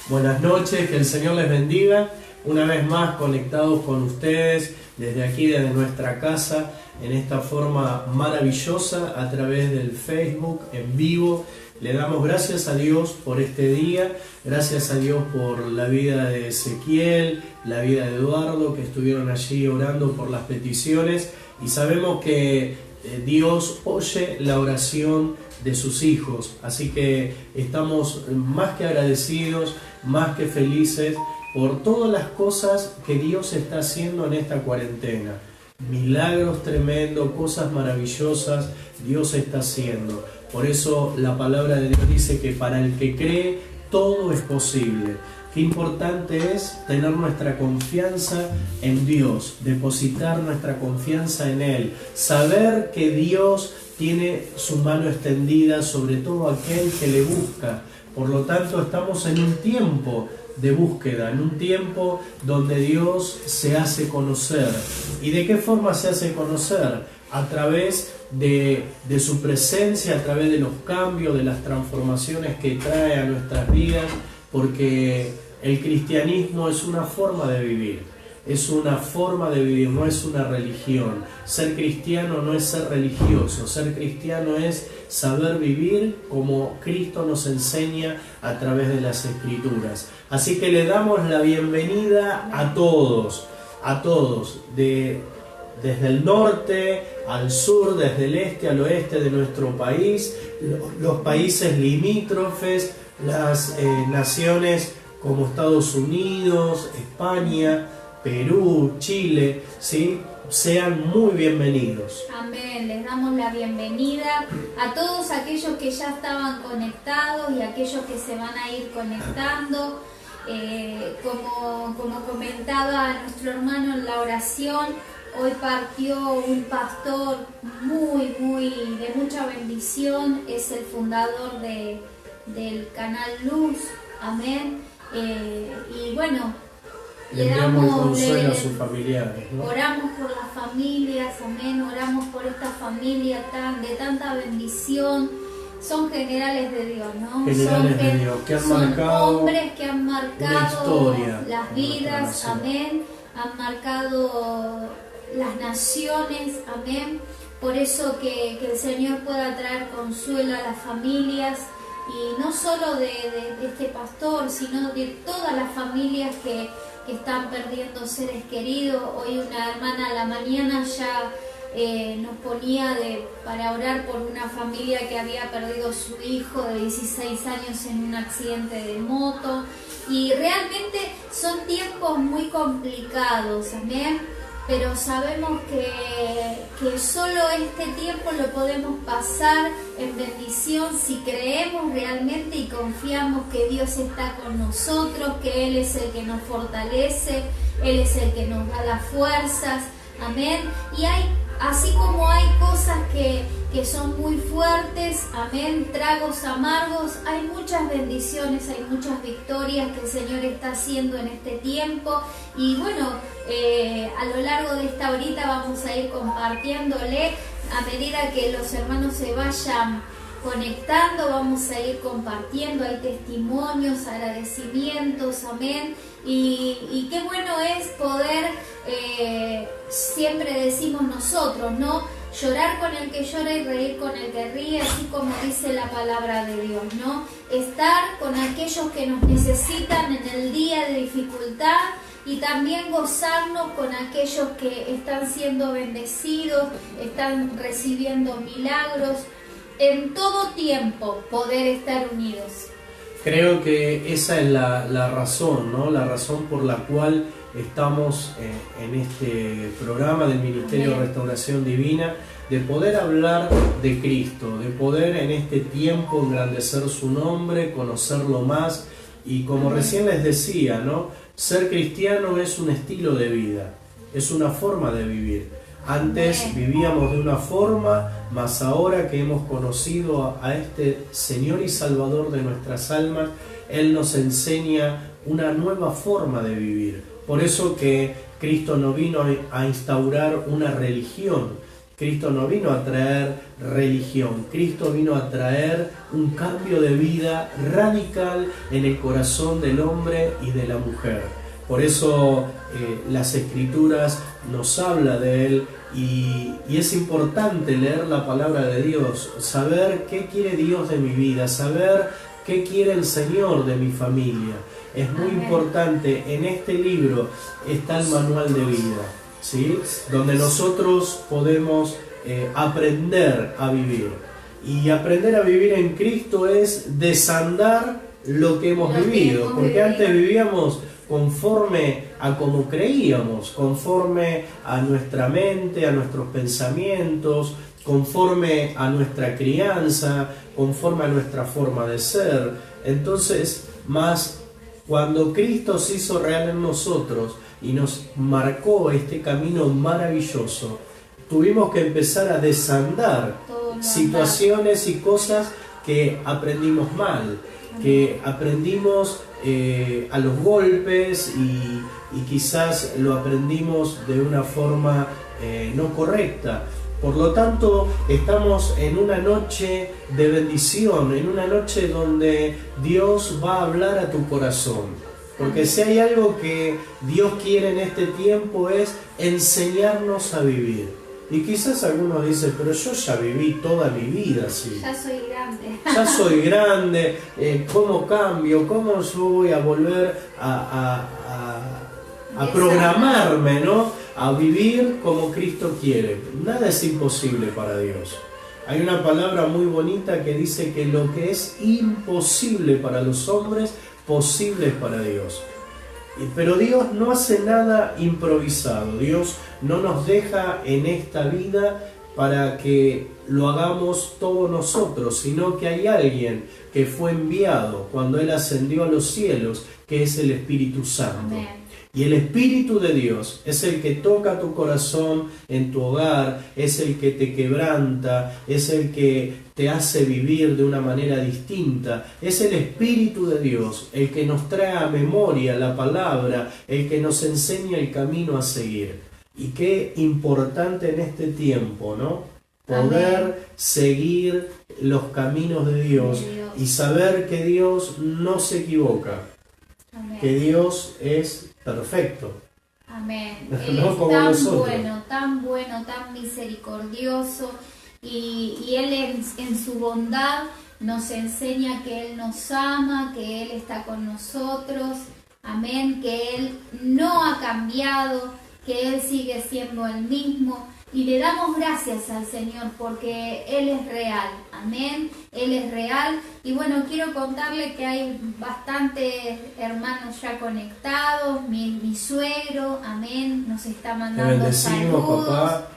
Buenas noches, que el Señor les bendiga. Una vez más conectados con ustedes desde aquí, desde nuestra casa, en esta forma maravillosa a través del Facebook en vivo. Le damos gracias a Dios por este día, gracias a Dios por la vida de Ezequiel, la vida de Eduardo, que estuvieron allí orando por las peticiones, y sabemos que Dios oye la oración de sus hijos, así que estamos más que agradecidos, más que felices por todas las cosas que Dios está haciendo en esta cuarentena. Milagros tremendos, cosas maravillosas Dios está haciendo. Por eso la palabra de Dios dice que para el que cree todo es posible. Qué importante es tener nuestra confianza en Dios, depositar nuestra confianza en Él, saber que Dios tiene su mano extendida sobre todo aquel que le busca. Por lo tanto, estamos en un tiempo de búsqueda, en un tiempo donde Dios se hace conocer. ¿Y de qué forma se hace conocer? A través de su presencia, a través de los cambios, de las transformaciones que trae a nuestras vidas, porque el cristianismo es una forma de vivir. Es una forma de vivir, no es una religión. Ser cristiano no es ser religioso. Ser cristiano es saber vivir como Cristo nos enseña a través de las Escrituras. Así que le damos la bienvenida a todos, desde el norte al sur, desde el este al oeste de nuestro país, los países limítrofes, las naciones como Estados Unidos, España, Perú, Chile, ¿sí? Sean muy bienvenidos. Amén, les damos la bienvenida a todos aquellos que ya estaban conectados y aquellos que se van a ir conectando. Como comentaba nuestro hermano en la oración, hoy partió un pastor de mucha bendición, es el fundador del canal Luz, amén. Y bueno, le damos consuelo a sus familiares, ¿no? Oramos por las familias, amén, oramos por esta familia de tanta bendición. Son generales de Dios, ¿no? Generales de Dios, que han marcado hombres que han marcado historia, las vidas, amén, han marcado las naciones, amén. Por eso que el Señor pueda traer consuelo a las familias, y no solo de este pastor, sino de todas las familias que están perdiendo seres queridos. Hoy una hermana a la mañana ya nos ponía para orar por una familia que había perdido su hijo de 16 años en un accidente de moto, y realmente son tiempos muy complicados, amén. Pero sabemos que solo este tiempo lo podemos pasar en bendición si creemos realmente y confiamos que Dios está con nosotros, que Él es el que nos fortalece, Él es el que nos da las fuerzas, amén. Y así como hay cosas que son muy fuertes, amén, tragos amargos, hay muchas bendiciones, hay muchas victorias que el Señor está haciendo en este tiempo. Y bueno, a lo largo de esta horita vamos a ir compartiéndole, a medida que los hermanos se vayan conectando, vamos a ir compartiendo, hay testimonios, agradecimientos, amén. Y qué bueno es poder, siempre decimos nosotros, ¿no? Llorar con el que llora y reír con el que ríe, así como dice la palabra de Dios, ¿no? Estar con aquellos que nos necesitan en el día de dificultad, y también gozarnos con aquellos que están siendo bendecidos, están recibiendo milagros. En todo tiempo poder estar unidos. Creo que esa es la razón, ¿no? La razón por la cual estamos en este programa del Ministerio de Restauración Divina, de poder hablar de Cristo, de poder en este tiempo engrandecer su nombre, conocerlo más, y como recién les decía, ¿no? Ser cristiano es un estilo de vida, es una forma de vivir. Antes vivíamos de una forma, mas ahora que hemos conocido a este Señor y Salvador de nuestras almas, Él nos enseña una nueva forma de vivir. Por eso que Cristo no vino a instaurar una religión. Cristo no vino a traer religión, Cristo vino a traer un cambio de vida radical en el corazón del hombre y de la mujer. Por eso las Escrituras nos habla de Él y es importante leer la palabra de Dios, saber qué quiere Dios de mi vida, saber qué quiere el Señor de mi familia. Es muy importante, en este libro está el manual de vida, ¿sí? Donde nosotros podemos aprender a vivir. Y aprender a vivir en Cristo es desandar lo que hemos vivido, porque antes vivíamos conforme a como creíamos, conforme a nuestra mente, a nuestros pensamientos, conforme a nuestra crianza, conforme a nuestra forma de ser. Entonces, más cuando Cristo se hizo real en nosotros y nos marcó este camino maravilloso, tuvimos que empezar a desandar situaciones y cosas que aprendimos mal, que aprendimos a los golpes y quizás lo aprendimos de una forma no correcta. Por lo tanto, estamos en una noche de bendición, en una noche donde Dios va a hablar a tu corazón. Porque si hay algo que Dios quiere en este tiempo es enseñarnos a vivir. Y quizás algunos dicen, pero yo ya viví toda mi vida así. Ya soy grande. Ya soy grande, ¿cómo cambio? ¿Cómo yo voy a volver a programarme, ¿no? A vivir como Cristo quiere? Nada es imposible para Dios. Hay una palabra muy bonita que dice que lo que es imposible para los hombres, posible es para Dios. Pero Dios no hace nada improvisado. Dios no nos deja en esta vida para que lo hagamos todos nosotros, sino que hay alguien que fue enviado cuando Él ascendió a los cielos, que es el Espíritu Santo. Amén. Y el Espíritu de Dios es el que toca tu corazón en tu hogar, es el que te quebranta, es el que te hace vivir de una manera distinta. Es el Espíritu de Dios el que nos trae a memoria la palabra, el que nos enseña el camino a seguir. Y qué importante en este tiempo, ¿no? Poder seguir los caminos de Dios y saber que Dios no se equivoca, que Dios es perfecto. Amén. Él es tan bueno, tan misericordioso y Él en su bondad nos enseña que Él nos ama, que Él está con nosotros. Amén. Que Él no ha cambiado, que Él sigue siendo el mismo. Y le damos gracias al Señor porque Él es real, amén, Él es real. Y bueno, quiero contarle que hay bastantes hermanos ya conectados, mi suegro, amén, nos está mandando saludos. Papá.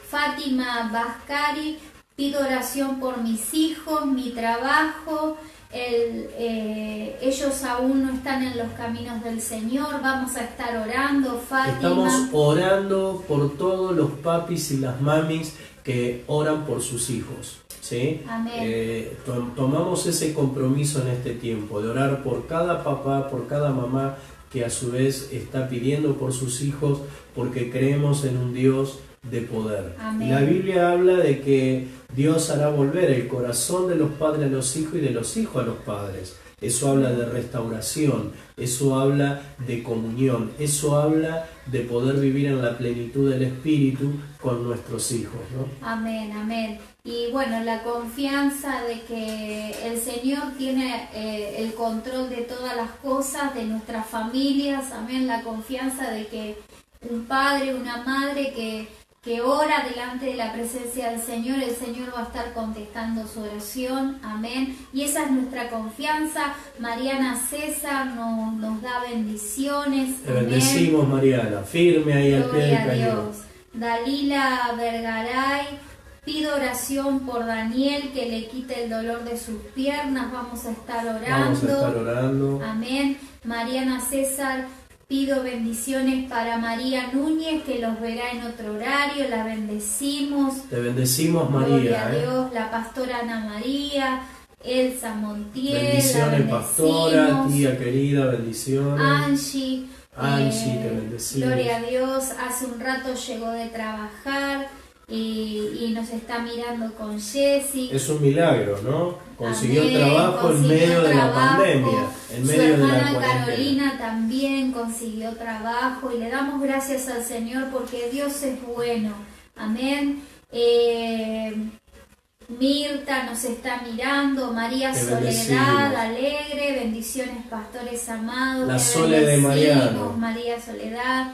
Fátima Bascari, pido oración por mis hijos, mi trabajo. Ellos aún no están en los caminos del Señor. Vamos a estar orando, Fátima. Estamos orando por todos los papis y las mamis que oran por sus hijos, ¿sí? Amén. Tomamos ese compromiso en este tiempo de orar por cada papá, por cada mamá que a su vez está pidiendo por sus hijos, porque creemos en un Dios de poder. Amén. La Biblia habla de que Dios hará volver el corazón de los padres a los hijos y de los hijos a los padres. Eso habla de restauración, eso habla de comunión, eso habla de poder vivir en la plenitud del Espíritu con nuestros hijos, ¿no? Amén, amén. Y bueno, la confianza de que el Señor tiene el control de todas las cosas, de nuestras familias, amén. La confianza de que un padre, una madre que ora delante de la presencia del Señor, el Señor va a estar contestando su oración, amén. Y esa es nuestra confianza. Mariana César nos da bendiciones. Te bendecimos, Mariana, firme ahí al pie del cañón. Dalila Vergaray, pido oración por Daniel, que le quite el dolor de sus piernas. Vamos a estar orando. Amén. Mariana César, pido bendiciones para María Núñez, que los verá en otro horario. La bendecimos. Te bendecimos, María. Gloria a Dios. La pastora Ana María, Elsa Montiel. Bendiciones, pastora, tía querida, bendiciones. Angie, te bendecimos. Gloria a Dios. Hace un rato llegó de trabajar. y nos está mirando con Jessy. Es un milagro, ¿no? Consiguió Amén, trabajo en medio de la pandemia, en medio de la Su hermana cuarentena. Carolina también consiguió trabajo y le damos gracias al Señor porque Dios es bueno. Amén. Mirta nos está mirando, María Te Soledad, bendecimos. Alegre, bendiciones pastores amados. La te Sole de bendecimos, Mariano. María Soledad.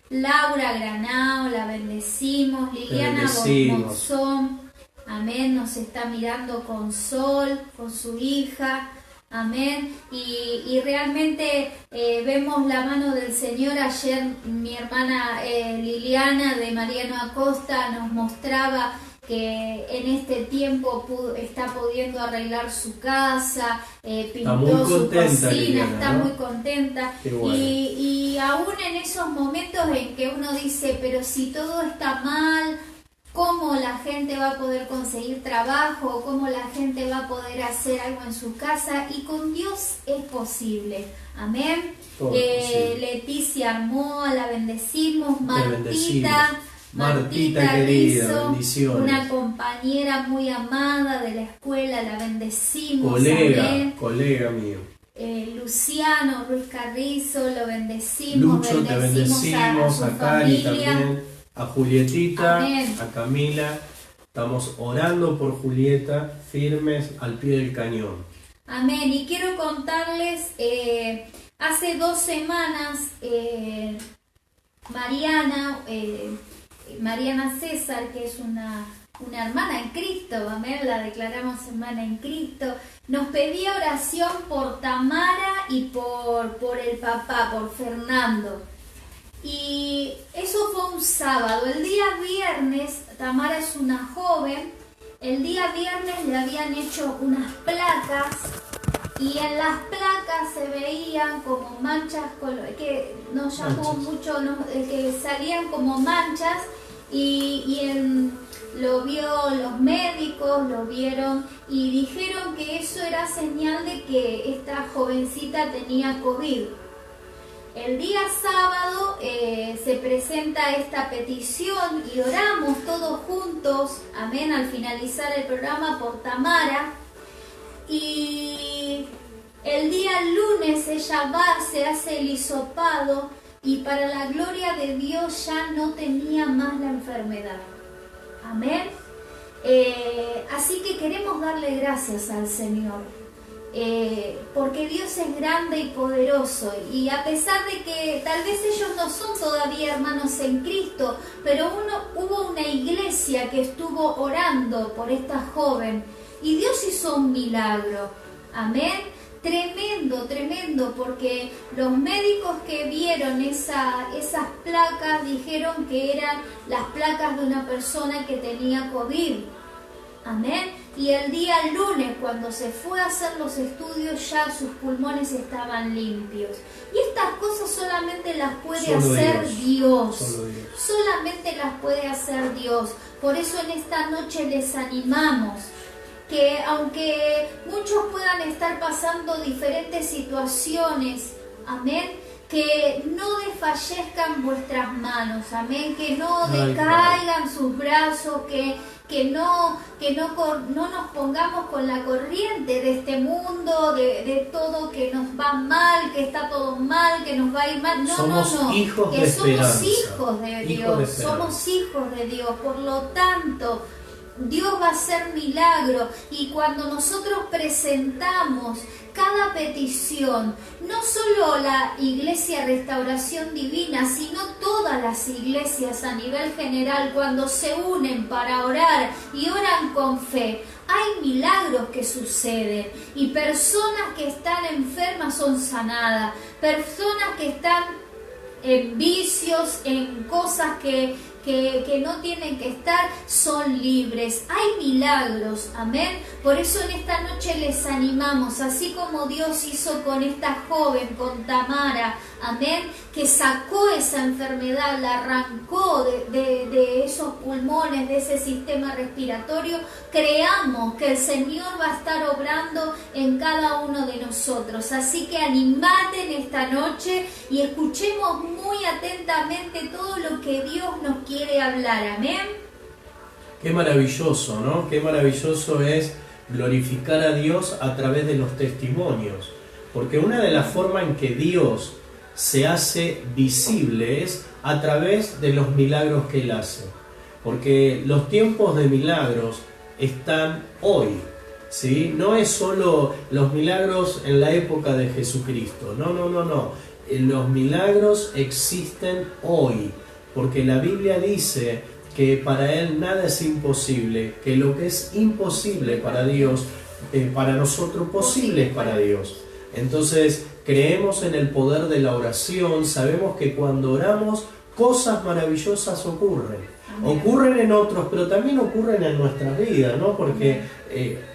Laura Granao, la bendecimos. Liliana bendecimos. Monzón, amén, nos está mirando con Sol, con su hija. Amén. Y realmente vemos la mano del Señor. Ayer mi hermana Liliana de Mariano Acosta nos mostraba que en este tiempo está pudiendo arreglar su casa, pintó su cocina, Liliana, está ¿no? muy contenta. Qué bueno. Y aún en esos momentos en que uno dice, pero si todo está mal, ¿cómo la gente va a poder conseguir trabajo? ¿Cómo la gente va a poder hacer algo en su casa? Y con Dios es posible. Amén. Todo posible. Leticia Armoa, la bendecimos. Te bendecimos. Martita querida, Rizzo, bendiciones. una compañera muy amada de la escuela, la bendecimos. Amén. Colega mío. Luciano Ruiz Carrizo, lo bendecimos. Lucho, te bendecimos, a Cari familia. también, a Julietita, Amén. a Camila. Estamos orando por Julieta, firmes al pie del cañón. Amén. Y quiero contarles, hace 2 semanas, Mariana César, que es una hermana en Cristo, amén, la declaramos hermana en Cristo, nos pedía oración por Tamara y por el papá, por Fernando. Y eso fue un sábado. El día viernes, Tamara es una joven, el día viernes le habían hecho unas placas y en las placas se veían como manchas, que nos llamó mucho, que salían como manchas lo vio los médicos, lo vieron y dijeron que eso era señal de que esta jovencita tenía COVID. El día sábado se presenta esta petición y oramos todos juntos, amén, al finalizar el programa por Tamara. Y el día lunes ella se hace el hisopado y para la gloria de Dios ya no tenía más la enfermedad. Amén. Así que queremos darle gracias al Señor. Porque Dios es grande y poderoso y a pesar de que tal vez ellos no son todavía hermanos en Cristo, pero hubo una iglesia que estuvo orando por esta joven y Dios hizo un milagro. Amén. Tremendo, tremendo, porque los médicos que vieron esas placas dijeron que eran las placas de una persona que tenía COVID. Amén. Y el día lunes, cuando se fue a hacer los estudios, ya sus pulmones estaban limpios. Y estas cosas solamente las puede hacer Dios. Solamente las puede hacer Dios. Por eso en esta noche les animamos que aunque muchos puedan estar pasando diferentes situaciones, amén, que no desfallezcan vuestras manos, amén, que no decaigan sus brazos, que no nos pongamos con la corriente de este mundo, de todo que nos va mal, que está todo mal, que nos va a ir mal. Somos hijos de esperanza. Somos hijos de Dios, somos hijos de Dios, por lo tanto Dios va a hacer milagro y cuando nosotros presentamos cada petición, no solo la Iglesia Restauración Divina, sino todas las iglesias a nivel general, cuando se unen para orar y oran con fe, hay milagros que suceden y personas que están enfermas son sanadas, personas que están en vicios, en cosas que no tienen que estar, son libres. Hay milagros, amén. Por eso en esta noche les animamos, así como Dios hizo con esta joven, con Tamara, amén, que sacó esa enfermedad, la arrancó de esos pulmones, de ese sistema respiratorio. Creamos que el Señor va a estar obrando en cada uno de nosotros. Así que animate en esta noche y escuchemos muy atentamente todo lo que Dios nos quiere hablar, amén. Qué maravilloso, ¿no? Qué maravilloso es glorificar a Dios a través de los testimonios. Porque una de las formas en que Dios se hace visible es a través de los milagros que Él hace. Porque los tiempos de milagros están hoy, ¿sí? No es solo los milagros en la época de Jesucristo. No. Los milagros existen hoy. Porque la Biblia dice que para Él nada es imposible, que lo que es imposible para Dios, para nosotros posible es para Dios. Entonces creemos en el poder de la oración, sabemos que cuando oramos cosas maravillosas ocurren. Ocurren en otros, pero también ocurren en nuestra vida, ¿no? Porque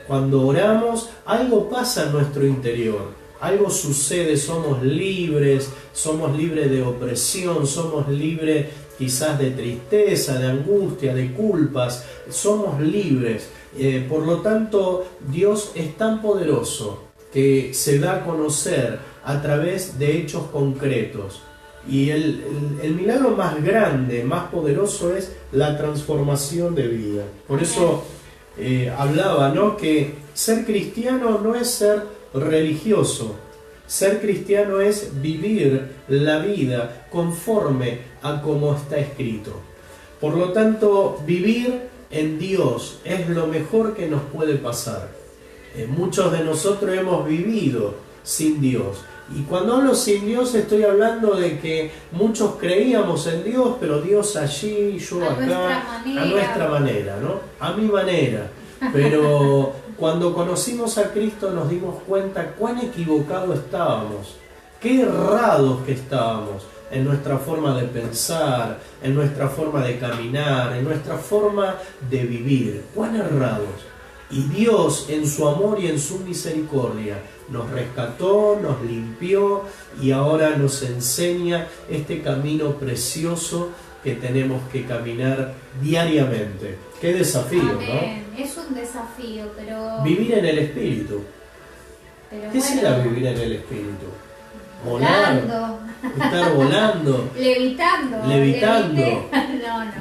cuando oramos algo pasa en nuestro interior, algo sucede, somos libres de opresión, somos libres quizás de tristeza, de angustia, de culpas, somos libres. Por lo tanto, Dios es tan poderoso que se da a conocer a través de hechos concretos. Y el milagro más grande, más poderoso es la transformación de vida. Por eso hablaba, ¿no?, que ser cristiano no es ser religioso. Ser cristiano es vivir la vida conforme a como está escrito. Por lo tanto, vivir en Dios es lo mejor que nos puede pasar. Muchos de nosotros hemos vivido sin Dios. Y cuando hablo sin Dios estoy hablando de que muchos creíamos en Dios, pero Dios allí, yo acá, a nuestra manera, ¿no? A mi manera. Pero cuando conocimos a Cristo nos dimos cuenta cuán equivocados estábamos, qué errados que estábamos en nuestra forma de pensar, en nuestra forma de caminar, en nuestra forma de vivir, cuán errados. Y Dios en su amor y en su misericordia nos rescató, nos limpió y ahora nos enseña este camino precioso que tenemos que caminar diariamente. Qué desafío, Amén. ¿no? Es un desafío, pero... Vivir en el Espíritu. Pero ¿Qué será vivir en el Espíritu? Volando. Estar volando. Levitando. Levitando.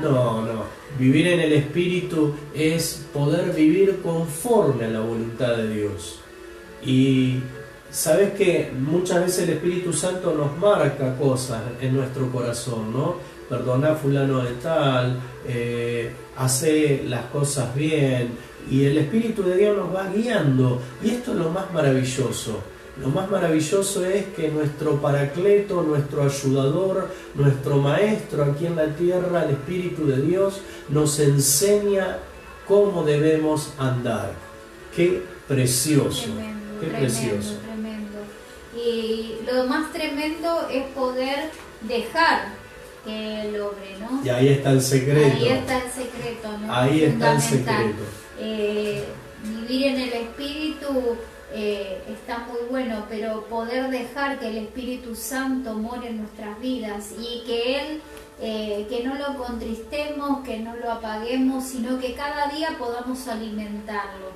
No. Vivir en el Espíritu es poder vivir conforme a la voluntad de Dios. Y sabes que muchas veces el Espíritu Santo nos marca cosas en nuestro corazón, ¿no? Perdoná a fulano de tal, hace las cosas bien, y el Espíritu de Dios nos va guiando. Y esto es lo más maravilloso. Lo más maravilloso es que nuestro Paracleto, nuestro ayudador, nuestro Maestro aquí en la tierra, el Espíritu de Dios, nos enseña cómo debemos andar. ¡Qué precioso! ¡Qué precioso! Tremendo. Y lo más tremendo es poder dejar que Él obre, ¿no? Y ahí está el secreto. Ahí está el secreto, ¿no? Ahí está el secreto. Vivir en el Espíritu está muy bueno, pero poder dejar que el Espíritu Santo more en nuestras vidas y que Él, que no lo contristemos, que no lo apaguemos, sino que cada día podamos alimentarlo.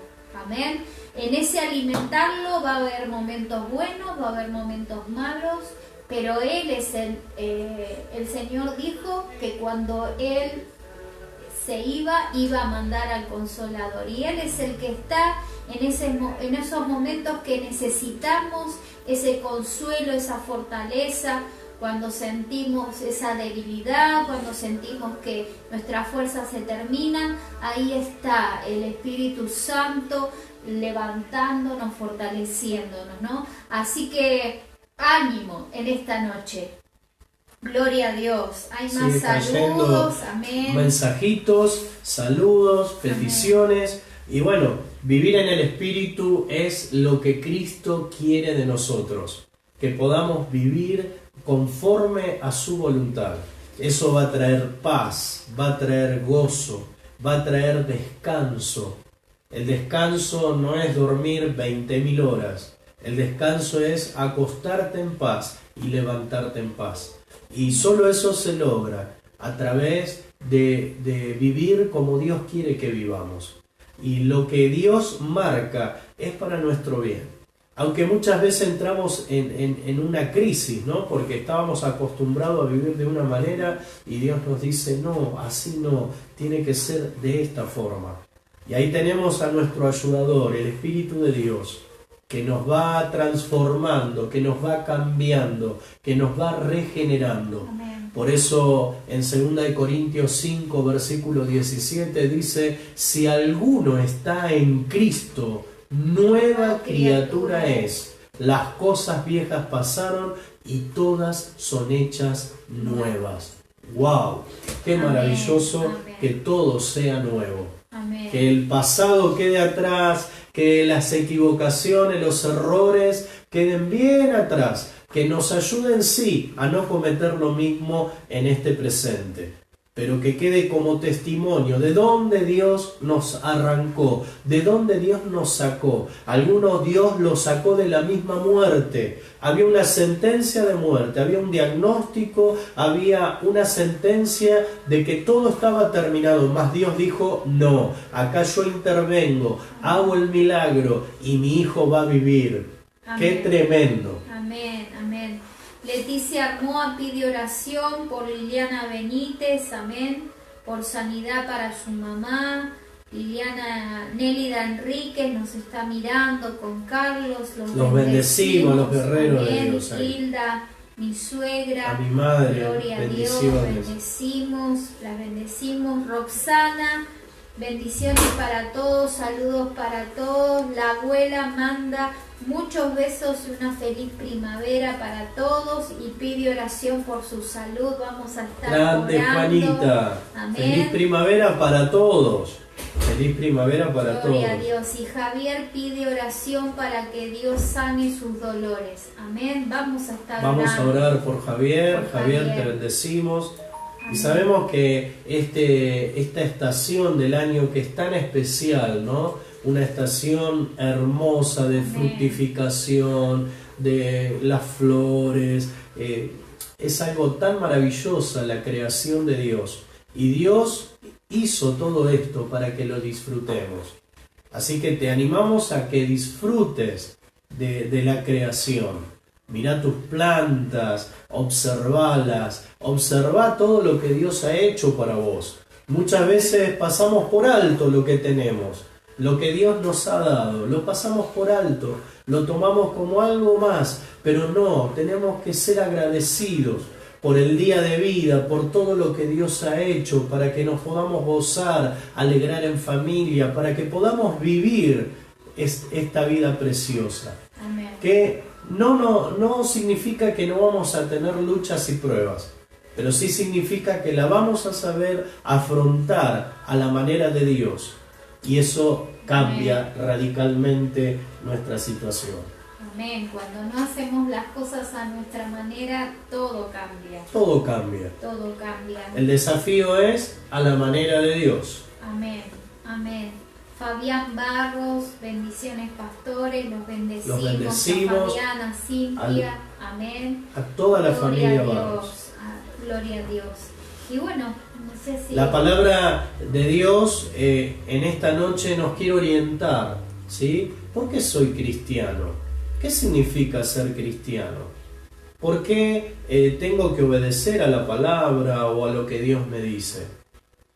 Amén. En ese alimentarlo va a haber momentos buenos, va a haber momentos malos, pero Él es el Señor dijo que cuando Él se iba a mandar al Consolador, y Él es el que está en esos momentos que necesitamos ese consuelo, esa fortaleza, cuando sentimos esa debilidad, cuando sentimos que nuestras fuerzas se terminan. Ahí está el Espíritu Santo levantándonos, fortaleciéndonos, ¿no? Así que ánimo en esta noche. Gloria a Dios. Hay más saludos. Amén. Mensajitos, saludos, peticiones. Amén. Y bueno, vivir en el Espíritu es lo que Cristo quiere de nosotros. Que podamos vivir conforme a su voluntad. Eso va a traer paz, va a traer gozo, va a traer descanso. El descanso no es dormir 20.000 horas. El descanso es acostarte en paz y levantarte en paz. Y solo eso se logra a través de vivir como Dios quiere que vivamos. Y lo que Dios marca es para nuestro bien. Aunque muchas veces entramos en una crisis, ¿no? Porque estábamos acostumbrados a vivir de una manera y Dios nos dice, no, así no, tiene que ser de esta forma. Y ahí tenemos a nuestro ayudador, el Espíritu de Dios, que nos va transformando, que nos va cambiando, que nos va regenerando. Amén. Por eso en 2 Corintios 5, versículo 17 dice, si alguno está en Cristo, nueva criatura es. Las cosas viejas pasaron y todas son hechas nuevas. ¡Wow! ¡Qué Amén. Maravilloso! Amén. Que todo sea nuevo. Amén. Que el pasado quede atrás, que las equivocaciones, los errores queden bien atrás, que nos ayuden sí a no cometer lo mismo en este presente, pero que quede como testimonio de dónde Dios nos arrancó, de dónde Dios nos sacó. Algunos Dios los sacó de la misma muerte. Había una sentencia de muerte, había un diagnóstico, había una sentencia de que todo estaba terminado, mas Dios dijo, no, acá yo intervengo, hago el milagro y mi hijo va a vivir. Amén. ¡Qué tremendo! Amén, amén. Leticia Armoa pide oración por Liliana Benítez, amén, por sanidad para su mamá. Liliana Nélida Enríquez nos está mirando con Carlos. Los bendecimos, los guerreros de amén. Dios ahí. Hilda, mi suegra. A mi madre, Gloria a Dios, bendiciones. las bendecimos. Roxana, bendiciones para todos, saludos para todos. La abuela manda muchos besos y una feliz primavera para todos y pide oración por su salud. Vamos a estar Grande orando. Juanita. Amén. Feliz primavera para todos. Feliz primavera para Gloria a todos. Dios. Y Javier pide oración para que Dios sane sus dolores. Amén. Vamos a estar Vamos a orando. orar por Javier. Por Javier, Javier. te bendecimos. Amén. Y sabemos que esta estación del año que es tan especial, ¿no? Una estación hermosa de Amén. fructificación, de las flores. Es algo tan maravilloso la creación de Dios. Y Dios hizo todo esto para que lo disfrutemos. Así que te animamos a que disfrutes de la creación. Mirá tus plantas, observalas, observa todo lo que Dios ha hecho para vos. Muchas veces pasamos por alto lo que tenemos, lo que Dios nos ha dado, lo pasamos por alto, lo tomamos como algo más, pero no, tenemos que ser agradecidos por el día de vida, por todo lo que Dios ha hecho, para que nos podamos gozar, alegrar en familia, para que podamos vivir esta vida preciosa. Amén. Que no significa que no vamos a tener luchas y pruebas, pero sí significa que la vamos a saber afrontar a la manera de Dios, y eso cambia radicalmente nuestra situación. Amén. Cuando no hacemos las cosas a nuestra manera, todo cambia. Todo cambia. Todo cambia. El desafío es a la manera de Dios. Amén. Amén. Fabián Barros, bendiciones pastores, los bendecimos. Los bendecimos. A Fabiana, Cintia, amén. A toda la Gloria familia a Dios. Barros. Gloria a Dios. Y bueno, no sé si... La palabra de Dios en esta noche nos quiere orientar, ¿sí? ¿Por qué soy cristiano? ¿Qué significa ser cristiano? ¿Por qué tengo que obedecer a la palabra o a lo que Dios me dice?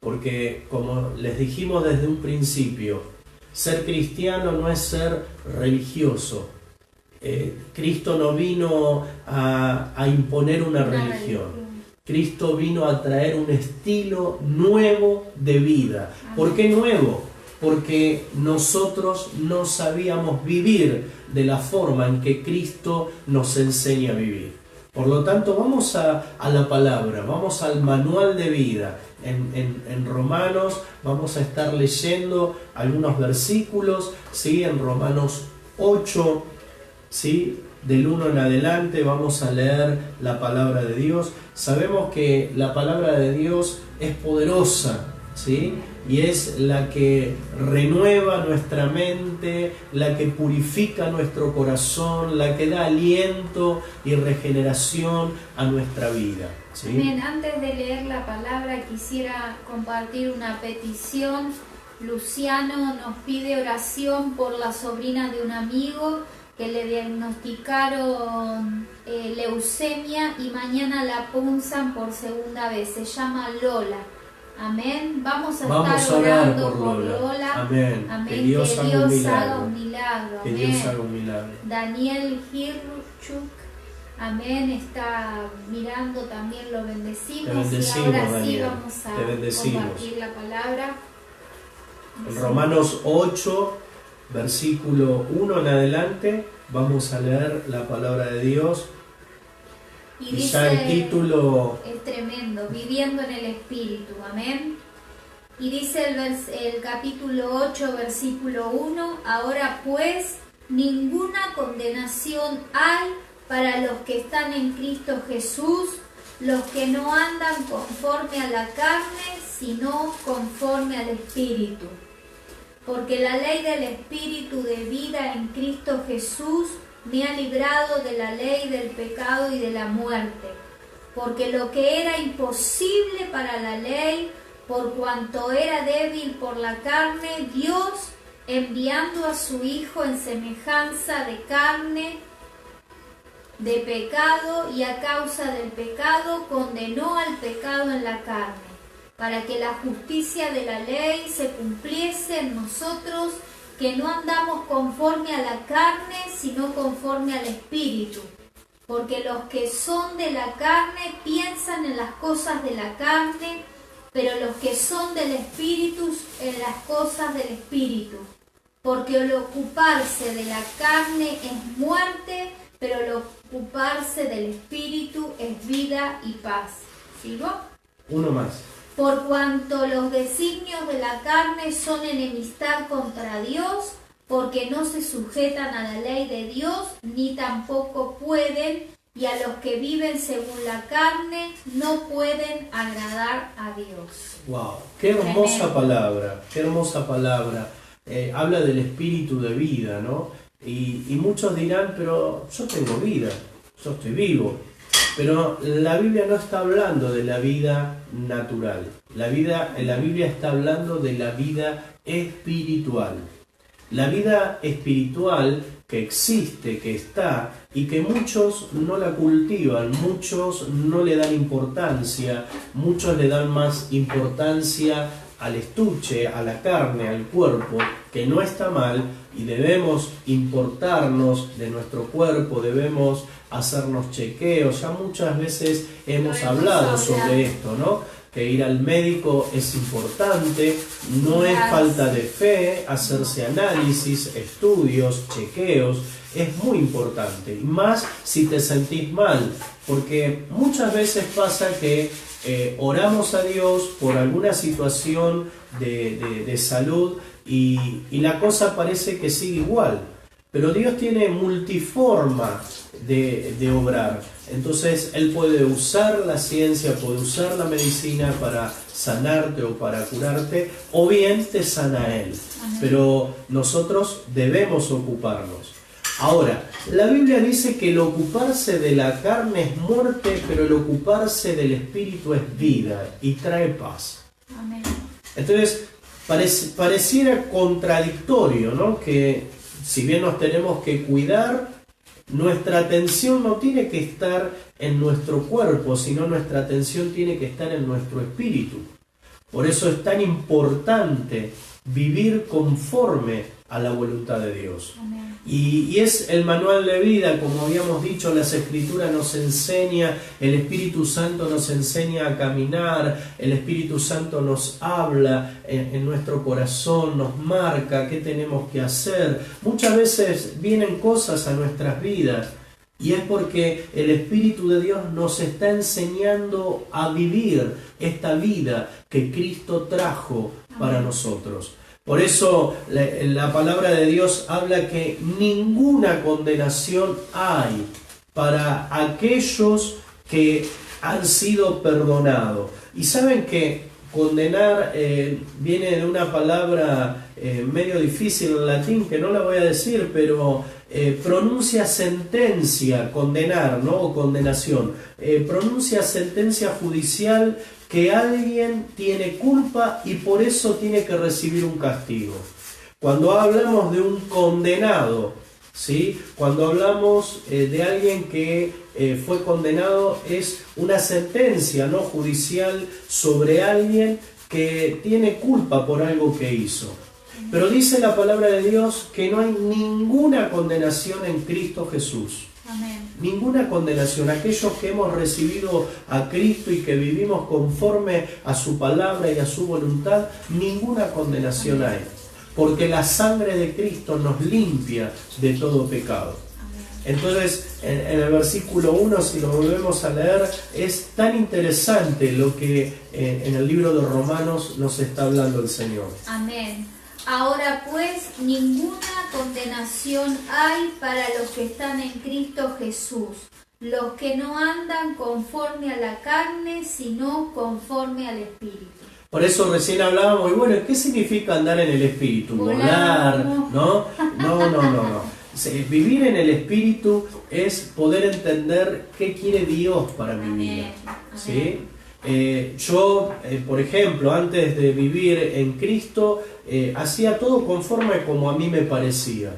Porque, como les dijimos desde un principio, ser cristiano no es ser religioso. Cristo no vino a imponer una religión. Cristo vino a traer un estilo nuevo de vida. ¿Por qué nuevo? Porque nosotros no sabíamos vivir de la forma en que Cristo nos enseña a vivir. Por lo tanto, vamos a la palabra, vamos al manual de vida. En Romanos vamos a estar leyendo algunos versículos, ¿sí? En Romanos 8, ¿sí? Del 1 en adelante vamos a leer la palabra de Dios. Sabemos que la palabra de Dios es poderosa, ¿sí? Y es la que renueva nuestra mente, la que purifica nuestro corazón, la que da aliento y regeneración a nuestra vida, ¿sí? Amén. Antes de leer la palabra quisiera compartir una petición. Luciano nos pide oración por la sobrina de un amigo que le diagnosticaron leucemia y mañana la punzan por segunda vez. Se llama Lola. Amén. Vamos a estar orando por Lola. Amén. Amén. Que Dios haga un milagro. Que Amén. Dios haga un milagro. Daniel Hirchuk. Amén. Está mirando también, lo bendecimos. Te bendecimos, y ahora sí Daniel. vamos a Te bendecimos. compartir la palabra. En Romanos 8, versículo 1 en adelante, vamos a leer la palabra de Dios. Y dice, ya el título es tremendo, viviendo en el Espíritu, amén. Y dice el capítulo 8, versículo 1, ahora pues ninguna condenación hay para los que están en Cristo Jesús, los que no andan conforme a la carne, sino conforme al Espíritu. Porque la ley del Espíritu de vida en Cristo Jesús me ha librado de la ley del pecado y de la muerte. Porque lo que era imposible para la ley, por cuanto era débil por la carne, Dios, enviando a su Hijo en semejanza de carne, de pecado, y a causa del pecado, condenó al pecado en la carne, para que la justicia de la ley se cumpliese en nosotros, que no andamos conforme a la carne, sino conforme al Espíritu. Porque los que son de la carne piensan en las cosas de la carne, pero los que son del Espíritu en las cosas del Espíritu. Porque el ocuparse de la carne es muerte, pero el ocuparse del Espíritu es vida y paz. ¿Sigo? Uno más. Por cuanto los designios de la carne son enemistad contra Dios, porque no se sujetan a la ley de Dios, ni tampoco pueden, y a los que viven según la carne no pueden agradar a Dios. ¡Wow! ¡Qué hermosa palabra! ¡Qué hermosa palabra! Habla del espíritu de vida, ¿no? Y muchos dirán, pero yo tengo vida, yo estoy vivo. Pero la Biblia no está hablando de la vida natural. La Biblia está hablando de la vida espiritual. La vida espiritual que existe, que está, y que muchos no la cultivan, muchos no le dan importancia, muchos le dan más importancia al estuche, a la carne, al cuerpo, que no está mal, y debemos importarnos de nuestro cuerpo, debemos hacernos chequeos. Ya muchas veces hemos hablado sobre esto, ¿no? Que ir al médico es importante, no es falta de fe, hacerse análisis, estudios, chequeos, es muy importante. Y más si te sentís mal, porque muchas veces pasa que oramos a Dios por alguna situación de salud y la cosa parece que sigue igual. Pero Dios tiene multiforma de obrar. Entonces Él puede usar la ciencia, puede usar la medicina para sanarte o para curarte, o bien te sana Él. Amén. Pero nosotros debemos ocuparnos. Ahora, la Biblia dice que el ocuparse de la carne es muerte, pero el ocuparse del Espíritu es vida y trae paz. Amén. Entonces, pareciera contradictorio, ¿no? Que si bien nos tenemos que cuidar, nuestra atención no tiene que estar en nuestro cuerpo, sino nuestra atención tiene que estar en nuestro espíritu. Por eso es tan importante vivir conforme a la voluntad de Dios. Amén. Y es el manual de vida, como habíamos dicho, las Escrituras nos enseña, el Espíritu Santo nos enseña a caminar, el Espíritu Santo nos habla en nuestro corazón, nos marca qué tenemos que hacer. Muchas veces vienen cosas a nuestras vidas y es porque el Espíritu de Dios nos está enseñando a vivir esta vida que Cristo trajo para nosotros. Por eso la palabra de Dios habla que ninguna condenación hay para aquellos que han sido perdonados. Y saben que condenar viene de una palabra medio difícil en latín, que no la voy a decir, pero pronuncia sentencia, condenar, ¿no? O condenación. Pronuncia sentencia judicial que alguien tiene culpa y por eso tiene que recibir un castigo. Cuando hablamos de un condenado, ¿sí? Cuando hablamos de alguien que fue condenado, es una sentencia, ¿no?, judicial sobre alguien que tiene culpa por algo que hizo. Pero dice la palabra de Dios que no hay ninguna condenación en Cristo Jesús. Amén. Ninguna condenación. Aquellos que hemos recibido a Cristo y que vivimos conforme a su palabra y a su voluntad, ninguna condenación hay. Porque la sangre de Cristo nos limpia de todo pecado. Entonces, en el versículo 1, si lo volvemos a leer, es tan interesante lo que en el libro de Romanos nos está hablando el Señor. Amén. Ahora pues, ninguna condenación hay para los que están en Cristo Jesús, los que no andan conforme a la carne, sino conforme al Espíritu. Por eso recién hablábamos, y bueno, ¿qué significa andar en el Espíritu? Volar, ¿no? No. Vivir en el Espíritu es poder entender qué quiere Dios para mi vida, ¿sí? Yo, por ejemplo, antes de vivir en Cristo, hacía todo conforme como a mí me parecía.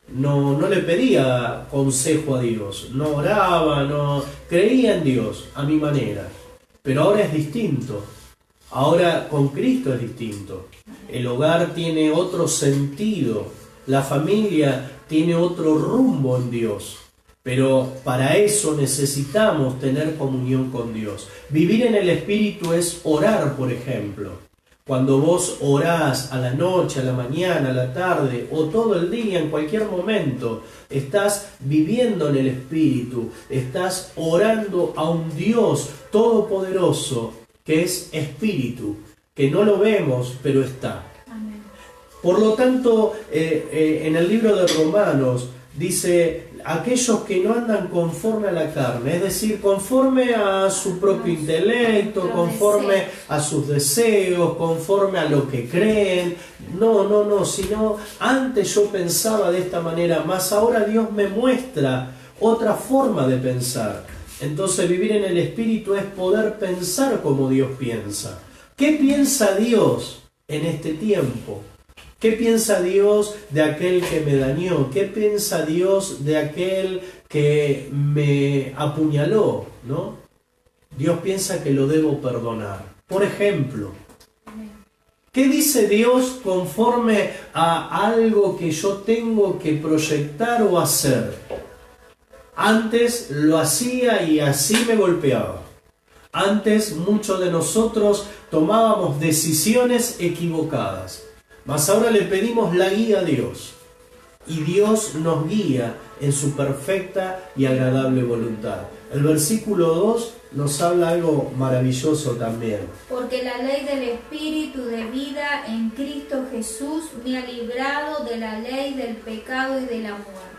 No le pedía consejo a Dios, no oraba, no creía en Dios a mi manera. Pero ahora es distinto. Ahora con Cristo es distinto. El hogar tiene otro sentido. La familia tiene otro rumbo en Dios. Pero para eso necesitamos tener comunión con Dios. Vivir en el Espíritu es orar, por ejemplo. Cuando vos orás a la noche, a la mañana, a la tarde o todo el día, en cualquier momento, estás viviendo en el Espíritu, estás orando a un Dios todopoderoso que es Espíritu, que no lo vemos, pero está. Amén. Por lo tanto, en el libro de Romanos dice, aquellos que no andan conforme a la carne, es decir, conforme a su propio intelecto, conforme a sus deseos, conforme a lo que creen. No, sino antes yo pensaba de esta manera, más ahora Dios me muestra otra forma de pensar. Entonces vivir en el Espíritu es poder pensar como Dios piensa. ¿Qué piensa Dios en este tiempo? ¿Qué piensa Dios de aquel que me dañó? ¿Qué piensa Dios de aquel que me apuñaló? ¿No? Dios piensa que lo debo perdonar. Por ejemplo, ¿qué dice Dios conforme a algo que yo tengo que proyectar o hacer? Antes lo hacía y así me golpeaba. Antes muchos de nosotros tomábamos decisiones equivocadas. Mas ahora le pedimos la guía a Dios. Y Dios nos guía en su perfecta y agradable voluntad. El versículo 2 nos habla algo maravilloso también. Porque la ley del Espíritu de vida en Cristo Jesús me ha librado de la ley del pecado y de la muerte.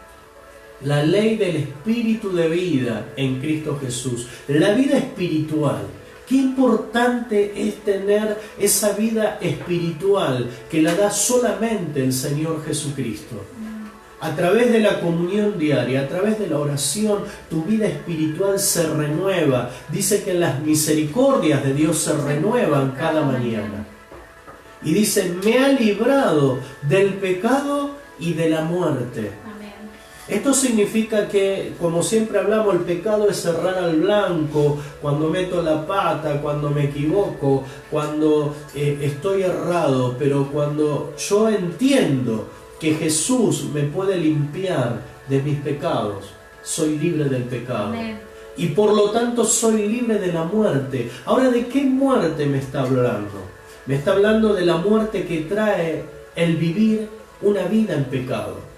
La ley del Espíritu de vida en Cristo Jesús. La vida espiritual. Qué importante es tener esa vida espiritual que la da solamente el Señor Jesucristo. A través de la comunión diaria, a través de la oración, tu vida espiritual se renueva. Dice que las misericordias de Dios se renuevan cada mañana. Y dice, me ha librado del pecado y de la muerte. Esto significa que, como siempre hablamos, el pecado es errar al blanco, cuando meto la pata, cuando me equivoco, cuando estoy errado, pero cuando yo entiendo que Jesús me puede limpiar de mis pecados, soy libre del pecado. Amén. Y por lo tanto soy libre de la muerte. Ahora, ¿de qué muerte me está hablando? Me está hablando de la muerte que trae el vivir una vida en pecado.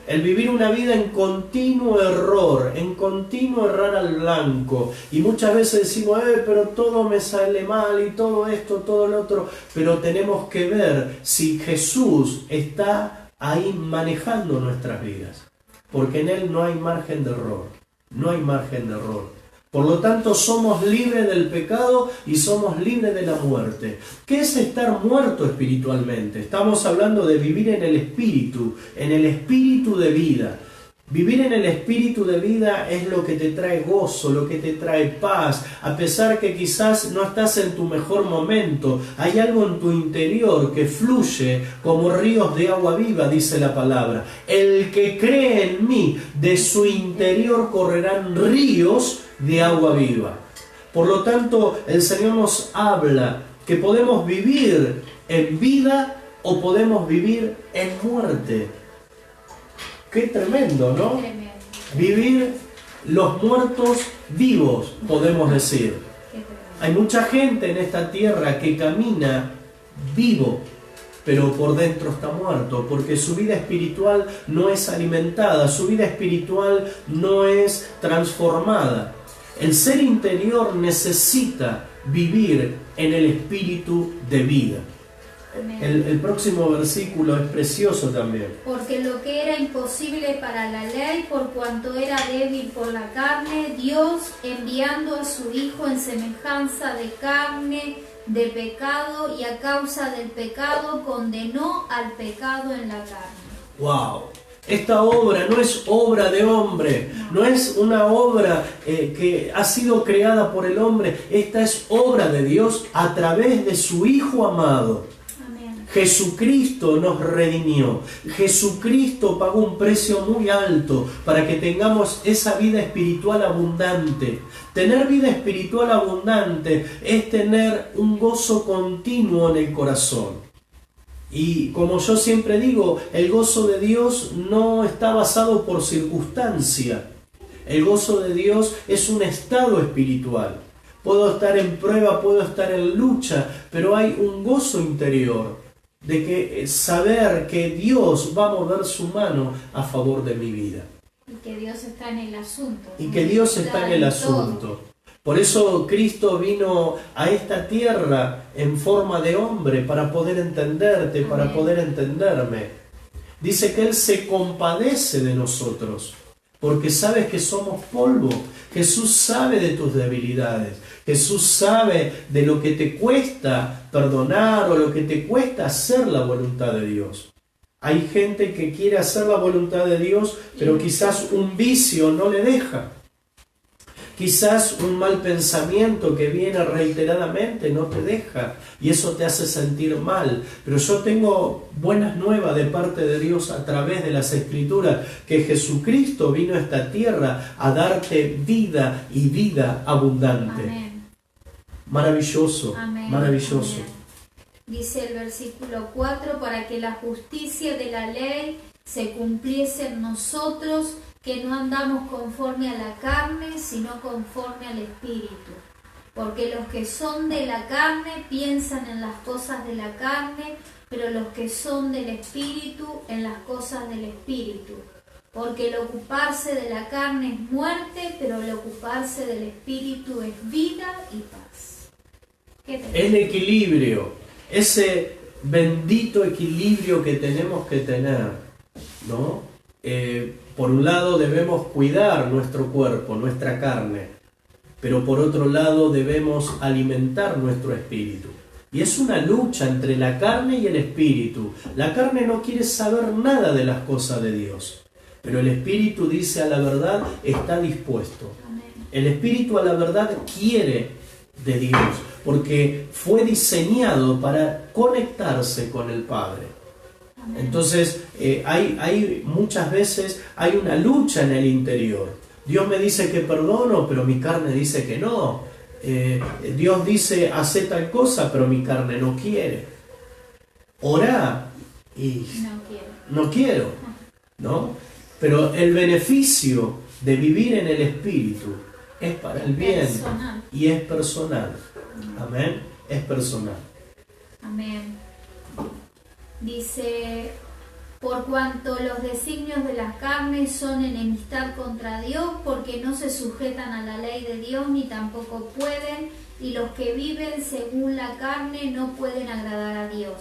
El vivir una vida en continuo error, en continuo errar al blanco. Y muchas veces decimos, pero todo me sale mal y todo esto, todo lo otro. Pero tenemos que ver si Jesús está ahí manejando nuestras vidas. Porque en Él no hay margen de error. No hay margen de error. Por lo tanto, somos libres del pecado y somos libres de la muerte. ¿Qué es estar muerto espiritualmente? Estamos hablando de vivir en el espíritu de vida. Vivir en el espíritu de vida es lo que te trae gozo, lo que te trae paz, a pesar que quizás no estás en tu mejor momento. Hay algo en tu interior que fluye como ríos de agua viva, dice la palabra. El que cree en mí, de su interior correrán ríos de agua viva. Por lo tanto, el Señor nos habla que podemos vivir en vida o podemos vivir en muerte. Qué tremendo, ¿no? Tremendo. Vivir los muertos vivos, podemos decir. Hay mucha gente en esta tierra que camina vivo, pero por dentro está muerto, porque su vida espiritual no es alimentada, su vida espiritual no es transformada. El ser interior necesita vivir en el espíritu de vida. El próximo versículo es precioso también. Porque lo que era imposible para la ley, por cuanto era débil por la carne, Dios, enviando a su Hijo en semejanza de carne, de pecado, y a causa del pecado condenó al pecado en la carne. ¡Wow! Esta obra no es obra de hombre, no es una obra que ha sido creada por el hombre. Esta es obra de Dios a través de su Hijo amado. Jesucristo nos redimió. Jesucristo pagó un precio muy alto para que tengamos esa vida espiritual abundante. Tener vida espiritual abundante es tener un gozo continuo en el corazón. Y como yo siempre digo, el gozo de Dios no está basado por circunstancia. El gozo de Dios es un estado espiritual. Puedo estar en prueba, puedo estar en lucha, pero hay un gozo interior de que saber que Dios va a mover su mano a favor de mi vida. Y que Dios está en el asunto. Y que Dios está en el asunto. Por eso Cristo vino a esta tierra en forma de hombre para poder entenderte, para poder entenderme. Dice que Él se compadece de nosotros, porque sabes que somos polvo. Jesús sabe de tus debilidades. Jesús sabe de lo que te cuesta perdonar o lo que te cuesta hacer la voluntad de Dios. Hay gente que quiere hacer la voluntad de Dios, pero quizás un vicio no le deja. Quizás un mal pensamiento que viene reiteradamente no te deja y eso te hace sentir mal. Pero yo tengo buenas nuevas de parte de Dios a través de las Escrituras, que Jesucristo vino a esta tierra a darte vida y vida abundante. Amén. Maravilloso, Amén. maravilloso. Amén. Dice el versículo 4, para que la justicia de la ley se cumpliese en nosotros, que no andamos conforme a la carne, sino conforme al Espíritu. Porque los que son de la carne piensan en las cosas de la carne, pero los que son del Espíritu en las cosas del Espíritu. Porque el ocuparse de la carne es muerte, pero el ocuparse del Espíritu es vida y paz. El equilibrio, ese bendito equilibrio que tenemos que tener, ¿no? Por un lado debemos cuidar nuestro cuerpo, nuestra carne, pero por otro lado debemos alimentar nuestro espíritu. Y es una lucha entre la carne y el espíritu. La carne no quiere saber nada de las cosas de Dios, pero el espíritu, dice a la verdad, está dispuesto. El espíritu a la verdad quiere de Dios, porque fue diseñado para conectarse con el Padre. Entonces, hay muchas veces hay una lucha en el interior. Dios me dice que perdono, pero mi carne dice que no. Dios dice, hace tal cosa, pero mi carne no quiere. Orá y no quiero, ¿no? Pero el beneficio de vivir en el Espíritu es para el bien y es personal. Amén. Es personal. Amén. Dice, por cuanto los designios de las carnes son enemistad contra Dios, porque no se sujetan a la ley de Dios, ni tampoco pueden, y los que viven según la carne no pueden agradar a Dios.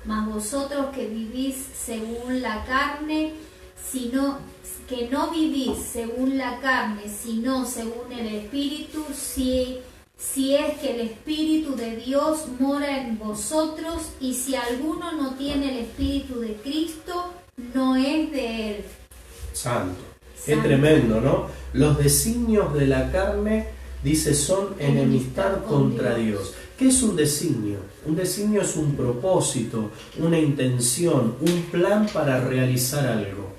Mas vosotros que vivís según la carne, que no vivís según la carne, sino según el Espíritu, si es que el Espíritu de Dios mora en vosotros, y si alguno no tiene el Espíritu de Cristo, no es de Él. Santo. Qué tremendo, ¿no? Los designios de la carne, dice, son enemistad contra Dios. ¿Qué es un designio? Un designio es un propósito, una intención, un plan para realizar algo.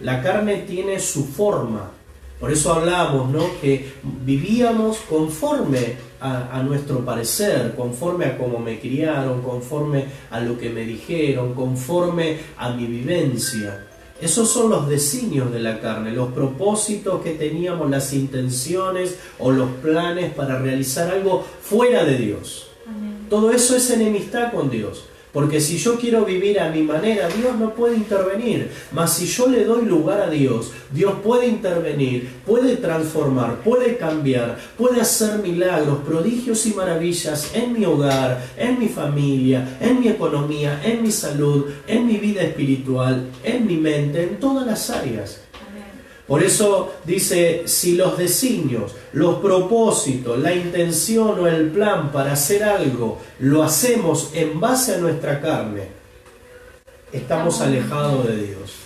La carne tiene su forma. Por eso hablamos, ¿no?, que vivíamos conforme a nuestro parecer, conforme a cómo me criaron, conforme a lo que me dijeron, conforme a mi vivencia. Esos son los designios de la carne, los propósitos que teníamos, las intenciones o los planes para realizar algo fuera de Dios. Amén. Todo eso es enemistad con Dios. Porque si yo quiero vivir a mi manera, Dios no puede intervenir. Mas si yo le doy lugar a Dios, Dios puede intervenir, puede transformar, puede cambiar, puede hacer milagros, prodigios y maravillas en mi hogar, en mi familia, en mi economía, en mi salud, en mi vida espiritual, en mi mente, en todas las áreas. Por eso dice, si los designios, los propósitos, la intención o el plan para hacer algo lo hacemos en base a nuestra carne, estamos alejados de Dios.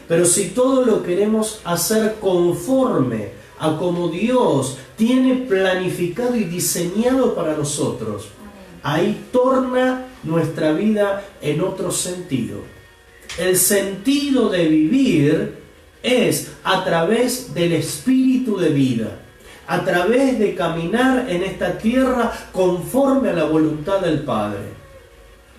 Pero si todo lo queremos hacer conforme a como Dios tiene planificado y diseñado para nosotros, ahí torna nuestra vida en otro sentido. El sentido de vivir es a través del espíritu de vida, a través de caminar en esta tierra conforme a la voluntad del Padre.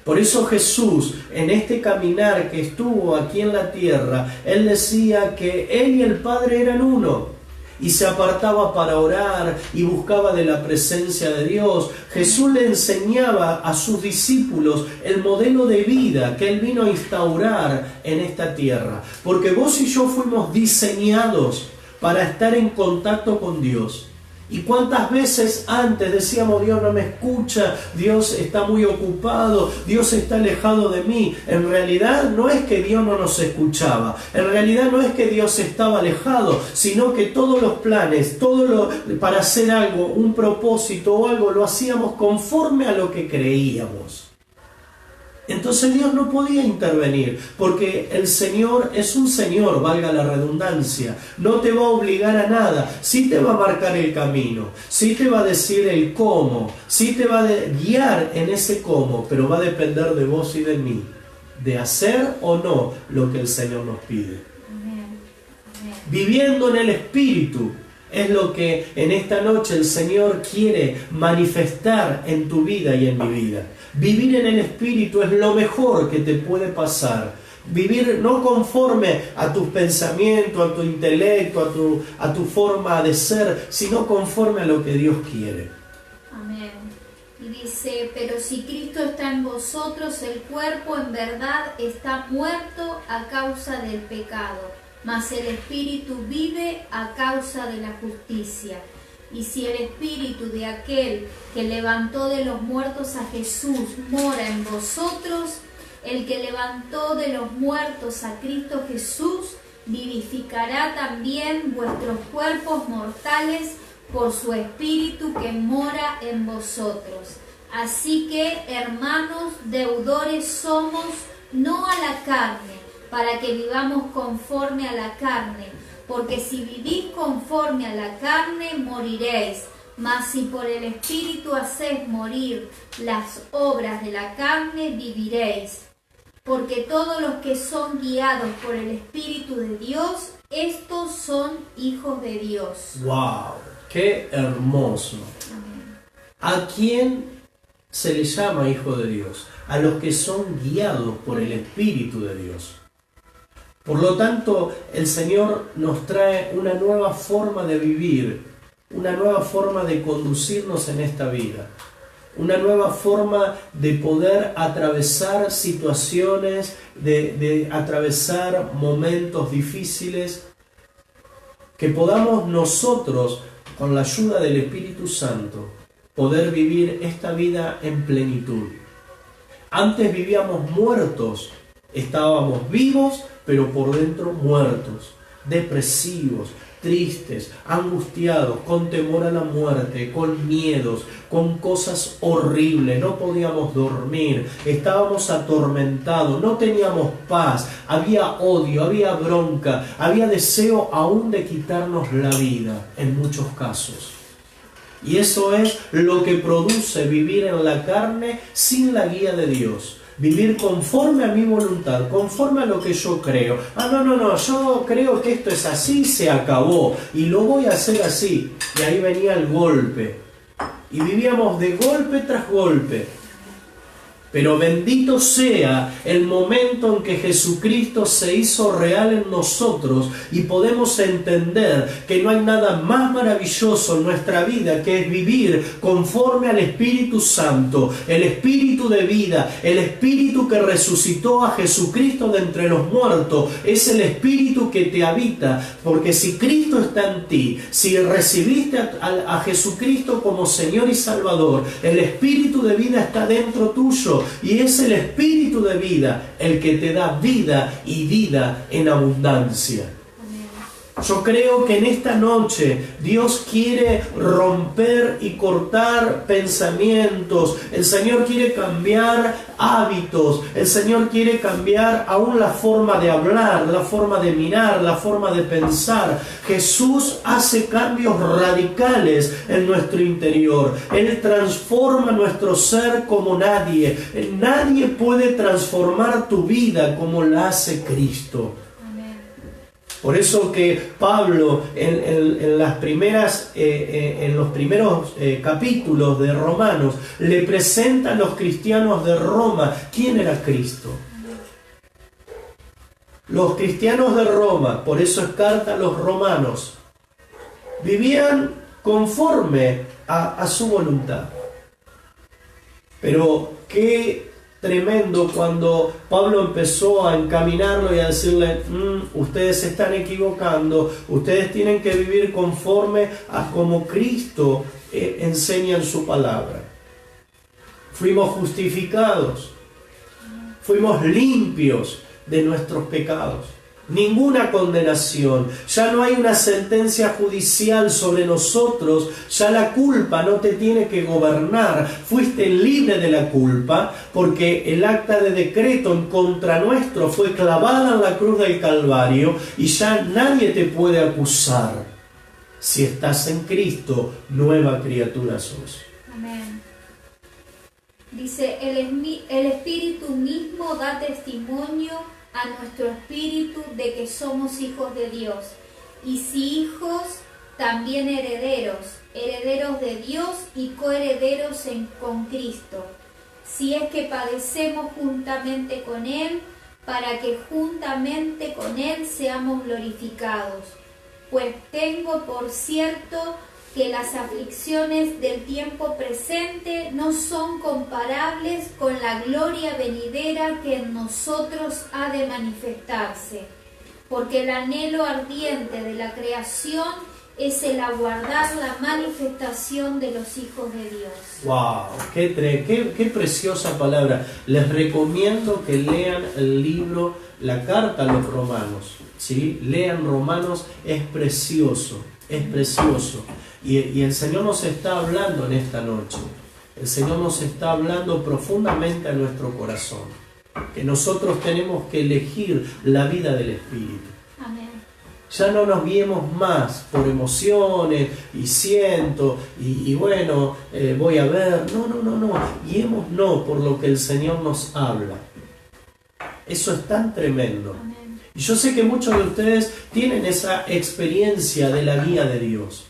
Por eso Jesús, en este caminar que estuvo aquí en la tierra, Él decía que Él y el Padre eran uno. Y se apartaba para orar y buscaba de la presencia de Dios. Jesús le enseñaba a sus discípulos el modelo de vida que Él vino a instaurar en esta tierra. Porque vos y yo fuimos diseñados para estar en contacto con Dios. ¿Y cuántas veces antes decíamos, Dios no me escucha, Dios está muy ocupado, Dios está alejado de mí? En realidad no es que Dios no nos escuchaba, en realidad no es que Dios estaba alejado, sino que todos los planes, para hacer algo, un propósito o algo, lo hacíamos conforme a lo que creíamos. Entonces Dios no podía intervenir, porque el Señor es un Señor, valga la redundancia, no te va a obligar a nada, sí te va a marcar el camino, sí te va a decir el cómo, sí te va a guiar en ese cómo, pero va a depender de vos y de mí, de hacer o no lo que el Señor nos pide. Amén. Amén. Viviendo en el Espíritu es lo que en esta noche el Señor quiere manifestar en tu vida y en mi vida. Vivir en el Espíritu es lo mejor que te puede pasar. Vivir no conforme a tus pensamientos, a tu intelecto, a tu forma de ser, sino conforme a lo que Dios quiere. Amén. Y dice, pero si Cristo está en vosotros, el cuerpo en verdad está muerto a causa del pecado, mas el Espíritu vive a causa de la justicia. Y si el Espíritu de aquel que levantó de los muertos a Jesús mora en vosotros, el que levantó de los muertos a Cristo Jesús vivificará también vuestros cuerpos mortales por su Espíritu que mora en vosotros. Así que, hermanos, deudores somos, no a la carne, para que vivamos conforme a la carne. Porque si vivís conforme a la carne, moriréis. Mas si por el Espíritu hacéis morir las obras de la carne, viviréis. Porque todos los que son guiados por el Espíritu de Dios, estos son hijos de Dios. ¡Wow! ¡Qué hermoso! Amén. ¿A quién se le llama hijo de Dios? A los que son guiados por el Espíritu de Dios. Por lo tanto, el Señor nos trae una nueva forma de vivir, una nueva forma de conducirnos en esta vida, una nueva forma de poder atravesar situaciones, de atravesar momentos difíciles, que podamos nosotros, con la ayuda del Espíritu Santo, poder vivir esta vida en plenitud. Antes vivíamos muertos, estábamos vivos, pero por dentro muertos, depresivos, tristes, angustiados, con temor a la muerte, con miedos, con cosas horribles, no podíamos dormir, estábamos atormentados, no teníamos paz, había odio, había bronca, había deseo aún de quitarnos la vida en muchos casos. Y eso es lo que produce vivir en la carne sin la guía de Dios. Vivir conforme a mi voluntad, conforme a lo que yo creo. No, yo creo que esto es así, se acabó y lo voy a hacer así. Y ahí venía el golpe. Y vivíamos de golpe tras golpe. Pero bendito sea el momento en que Jesucristo se hizo real en nosotros y podemos entender que no hay nada más maravilloso en nuestra vida que es vivir conforme al Espíritu Santo, el Espíritu de vida, el Espíritu que resucitó a Jesucristo de entre los muertos, es el Espíritu que te habita, porque si Cristo está en ti, si recibiste a Jesucristo como Señor y Salvador, el Espíritu de vida está dentro tuyo. Y es el Espíritu de vida el que te da vida y vida en abundancia. Yo creo que en esta noche Dios quiere romper y cortar pensamientos. El Señor quiere cambiar hábitos. El Señor quiere cambiar aún la forma de hablar, la forma de mirar, la forma de pensar. Jesús hace cambios radicales en nuestro interior. Él transforma nuestro ser como nadie. Nadie puede transformar tu vida como la hace Cristo. Por eso que Pablo en los primeros capítulos de Romanos le presenta a los cristianos de Roma quién era Cristo. Los cristianos de Roma, por eso es carta a los romanos, vivían conforme a su voluntad. Pero qué tremendo cuando Pablo empezó a encaminarlo y a decirle, ustedes se están equivocando, ustedes tienen que vivir conforme a como Cristo enseña en su palabra. Fuimos justificados, fuimos limpios de nuestros pecados. Ninguna condenación, ya no hay una sentencia judicial sobre nosotros, ya la culpa no te tiene que gobernar, fuiste libre de la culpa porque el acta de decreto en contra nuestro fue clavada en la cruz del Calvario y ya nadie te puede acusar. Si estás en Cristo, nueva criatura sos. Amén. Dice, el Espíritu mismo da testimonio a nuestro espíritu de que somos hijos de Dios, y si hijos, también herederos, herederos de Dios y coherederos con Cristo, si es que padecemos juntamente con Él, para que juntamente con Él seamos glorificados. Pues tengo por cierto que las aflicciones del tiempo presente no son comparables con la gloria venidera que en nosotros ha de manifestarse, porque el anhelo ardiente de la creación es el aguardar la manifestación de los hijos de Dios. ¡Wow! ¡Qué preciosa palabra! Les recomiendo que lean el libro, la carta a los romanos, ¿sí? Lean Romanos, es precioso, es precioso. Y el Señor nos está hablando en esta noche. El Señor nos está hablando profundamente a nuestro corazón. Que nosotros tenemos que elegir la vida del Espíritu. Amén. Ya no nos guiemos más por emociones y siento y bueno, voy a ver. No. Guiémonos por lo que el Señor nos habla. Eso es tan tremendo. Amén. Y yo sé que muchos de ustedes tienen esa experiencia de la guía de Dios.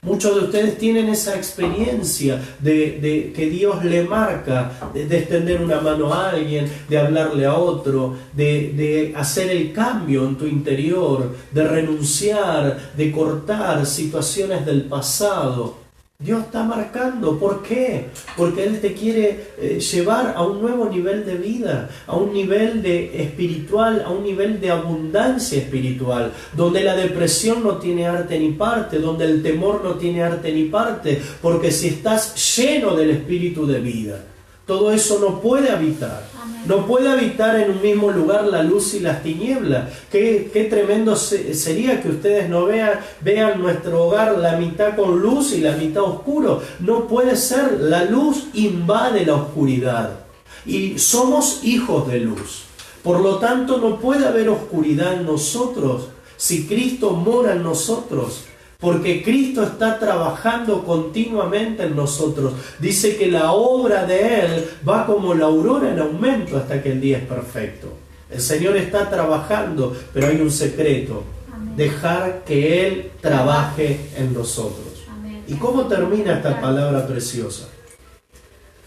Muchos de ustedes tienen esa experiencia de que Dios le marca, de extender una mano a alguien, de hablarle a otro, de hacer el cambio en tu interior, de renunciar, de cortar situaciones del pasado. Dios está marcando. ¿Por qué? Porque Él te quiere llevar a un nuevo nivel de vida, a un nivel espiritual, a un nivel de abundancia espiritual, donde la depresión no tiene arte ni parte, donde el temor no tiene arte ni parte, porque si estás lleno del Espíritu de vida, Todo eso no puede habitar. Amén. No puede habitar en un mismo lugar la luz y las tinieblas. Qué tremendo sería que ustedes no vean nuestro hogar la mitad con luz y la mitad oscuro. No puede ser. La luz invade la oscuridad. Y somos hijos de luz. Por lo tanto, no puede haber oscuridad en nosotros si Cristo mora en nosotros. Porque Cristo está trabajando continuamente en nosotros. Dice que la obra de Él va como la aurora en aumento hasta que el día es perfecto. El Señor está trabajando, pero hay un secreto. Amén. Dejar que Él trabaje en nosotros. Amén. ¿Y cómo termina esta palabra preciosa?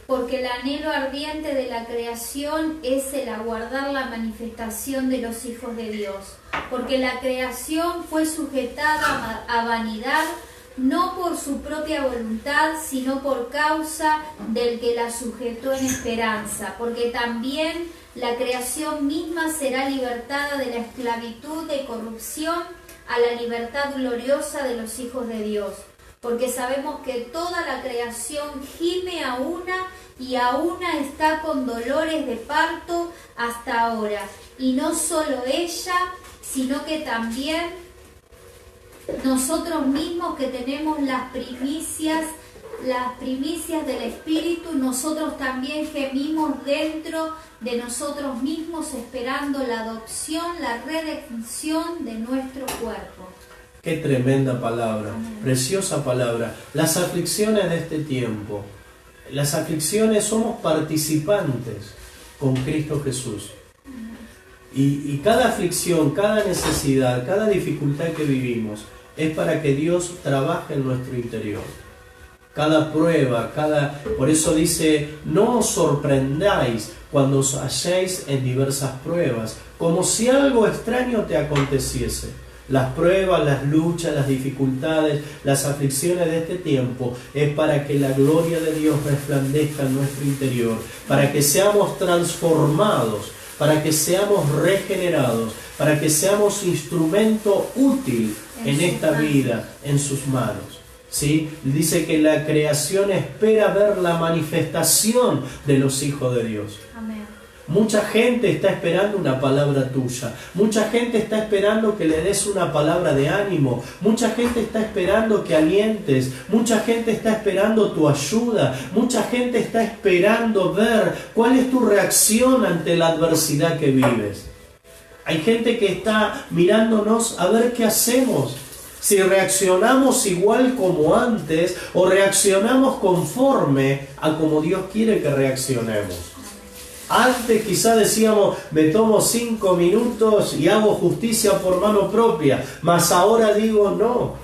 Porque el anhelo ardiente de la creación es el aguardar la manifestación de los hijos de Dios. Porque la creación fue sujetada a vanidad, no por su propia voluntad, sino por causa del que la sujetó en esperanza. Porque también la creación misma será libertada de la esclavitud de corrupción a la libertad gloriosa de los hijos de Dios. Porque sabemos que toda la creación gime a una y a una está con dolores de parto hasta ahora. Y no solo ella, sino que también nosotros mismos que tenemos las primicias del Espíritu, nosotros también gemimos dentro de nosotros mismos esperando la adopción, la redención de nuestro cuerpo. Qué tremenda palabra, preciosa palabra. Las aflicciones de este tiempo, las aflicciones somos participantes con Cristo Jesús. Y cada aflicción, cada necesidad, cada dificultad que vivimos es para que Dios trabaje en nuestro interior. Cada prueba, por eso dice, no os sorprendáis cuando os halléis en diversas pruebas, como si algo extraño te aconteciese. Las pruebas, las luchas, las dificultades, las aflicciones de este tiempo es para que la gloria de Dios resplandezca en nuestro interior, para que seamos transformados, para que seamos regenerados, para que seamos instrumento útil en esta vida, en sus manos. ¿Sí? Dice que la creación espera ver la manifestación de los hijos de Dios. Amén. Mucha gente está esperando una palabra tuya. Mucha gente está esperando que le des una palabra de ánimo. Mucha gente está esperando que alientes. Mucha gente está esperando tu ayuda. Mucha gente está esperando ver cuál es tu reacción ante la adversidad que vives. Hay gente que está mirándonos a ver qué hacemos. Si reaccionamos igual como antes o reaccionamos conforme a como Dios quiere que reaccionemos. Antes quizá decíamos, me tomo 5 minutos y hago justicia por mano propia, mas ahora digo no,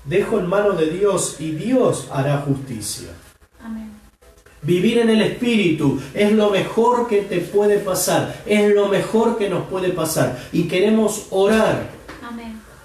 dejo en manos de Dios y Dios hará justicia. Amén. Vivir en el Espíritu es lo mejor que te puede pasar, es lo mejor que nos puede pasar. Y queremos orar,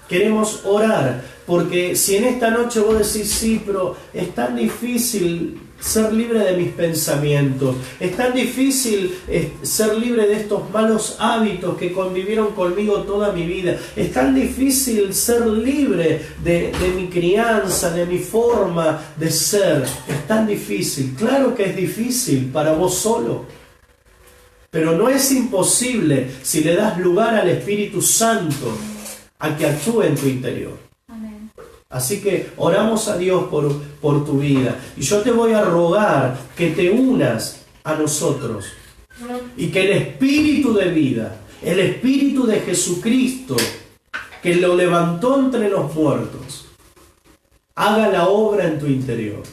queremos orar, porque si en esta noche vos decís, sí, pero es tan difícil ser libre de mis pensamientos, es tan difícil ser libre de estos malos hábitos que convivieron conmigo toda mi vida, es tan difícil ser libre de mi crianza, de mi forma de ser, es tan difícil. Claro que es difícil para vos solo, pero no es imposible si le das lugar al Espíritu Santo a que actúe en tu interior. Así que oramos a Dios por tu vida. Y yo te voy a rogar que te unas a nosotros. Y que el Espíritu de vida, el Espíritu de Jesucristo, que lo levantó entre los muertos, haga la obra en tu interior.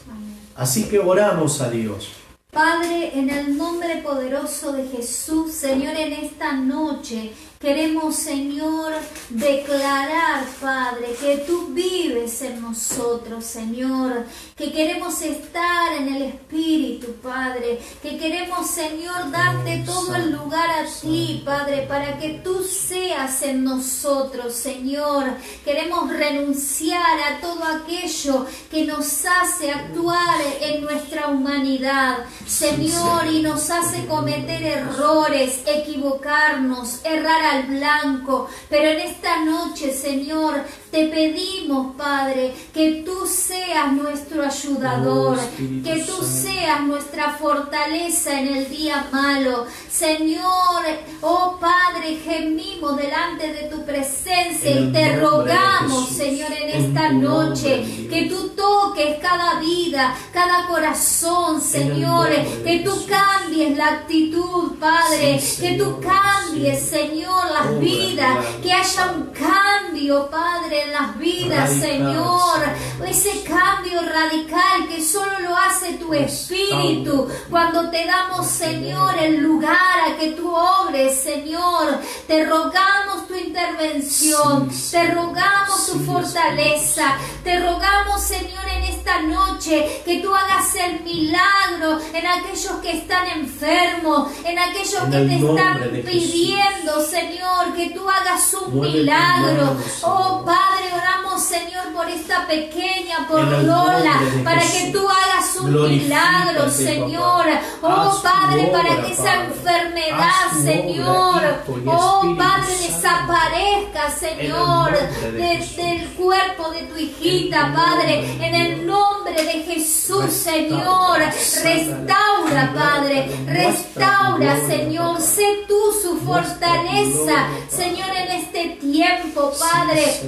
Así que oramos a Dios. Padre, en el nombre poderoso de Jesús, Señor, en esta noche queremos, Señor, declarar, Padre, que tú vives en nosotros, Señor, que queremos estar en el Espíritu, Padre, que queremos, Señor, darte todo el lugar a ti, Padre, para que tú seas en nosotros, Señor. Queremos renunciar a todo aquello que nos hace actuar en nuestra humanidad, Señor, y nos hace cometer errores, equivocarnos, errar al blanco. Pero en esta noche, Señor, te pedimos, Padre, que tú seas nuestro ayudador, que tú seas nuestra fortaleza en el día malo. Señor, oh Padre, gemimos delante de tu presencia y te rogamos, Señor, en esta noche, que tú toques cada vida, cada corazón, Señor, que tú cambies la actitud, Padre, que tú cambies, Señor, las vidas, que haya un cambio, Padre, en las vidas, Señor, ese cambio radical que solo lo hace tu Espíritu, cuando te damos, Señor, el lugar a que tú obres, Señor. Te rogamos tu intervención, te rogamos tu fortaleza, te rogamos, Señor, en esta noche que tú hagas el milagro en aquellos que están enfermos, en aquellos que te están pidiendo, Señor, que tú hagas un milagro. Oh Padre, oramos, Señor, por esta pequeña, por Lola, para que tú hagas un milagro, Señor. Oh Padre, para que esa enfermedad, Señor, oh Padre, desaparezca, Señor, del cuerpo de tu hijita, Padre, en el nombre de Jesús, Señor. Restaura, Padre, restaura, Señor. Sé tú su fortaleza, Señor, en este tiempo, Padre.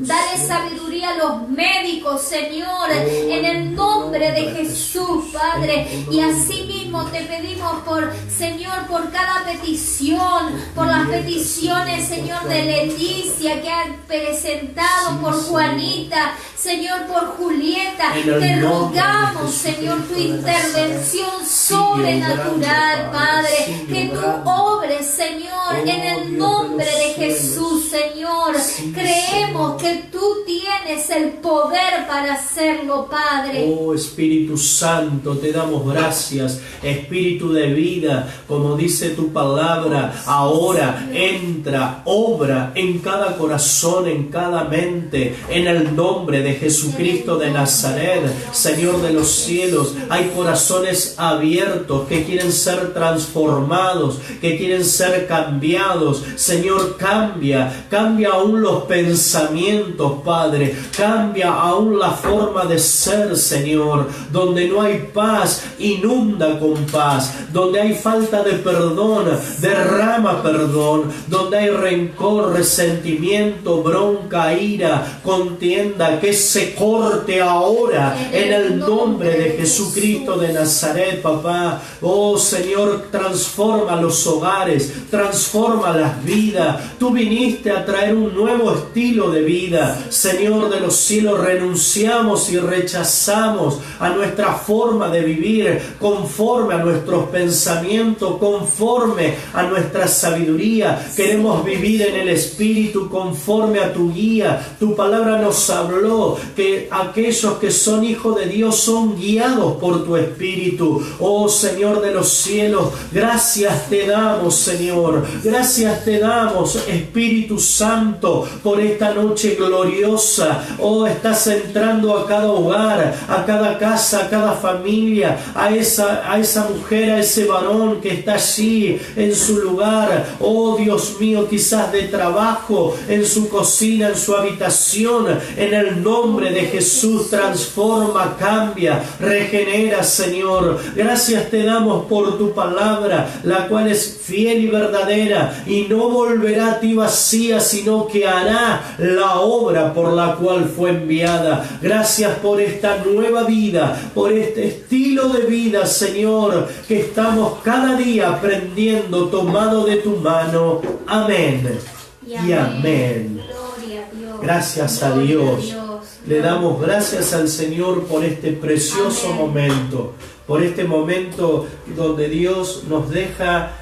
Dale sabiduría a los médicos, Señor, en el nombre de Jesús, Padre. Y así mismo te pedimos por, Señor, por cada petición, por las peticiones, Señor, de Leticia que han presentado, por Juanita, Señor, por Julieta. Te rogamos, Señor, tu intervención sobrenatural, Padre, que tú obres, Señor, en el nombre de Jesús, Señor. Creemos que tú tienes el poder para hacerlo, Padre. Oh Espíritu Santo, te damos gracias, Espíritu de vida, como dice tu palabra, ahora entra, obra en cada corazón, en cada mente, en el nombre de Jesucristo de Nazaret. Señor de los cielos, hay corazones abiertos que quieren ser transformados, que quieren ser cambiados. Señor, cambia aún los pensamientos, Padre, cambia aún la forma de ser, Señor. Donde no hay paz, inunda con paz. Donde hay falta de perdón, derrama perdón. Donde hay rencor, resentimiento, bronca, ira, contienda, que se corte ahora en el nombre de Jesucristo de Nazaret, papá. Oh Señor, transforma los hogares, transforma las vidas. Tú viniste a traer un nuevo estilo de vida. Señor de los cielos, renunciamos y rechazamos a nuestra forma de vivir conforme a nuestros pensamientos, conforme a nuestra sabiduría. Queremos vivir en el Espíritu conforme a tu guía. Tu palabra nos habló que aquellos que son hijos de Dios son guiados por tu Espíritu. Oh Señor de los cielos, gracias te damos, Señor. Gracias te damos, Espíritu Santo, por esta noche gloriosa. Oh, estás entrando a cada hogar, a cada casa, a cada familia, a esa mujer, a ese varón que está allí en su lugar. Oh Dios mío, quizás de trabajo, en su cocina, en su habitación. En el nombre de Jesús, transforma, cambia, regenera, Señor. Gracias te damos por tu palabra, la cual es fiel y verdadera, y no volverá a ti vacía, sino que hará la obra por la cual fue enviada. Gracias por esta nueva vida, por este estilo de vida, Señor, que estamos cada día aprendiendo, tomado de tu mano. Amén y amén. Gloria a Dios. Gracias a Dios. Le damos gracias al Señor por este precioso momento, por este momento donde Dios nos deja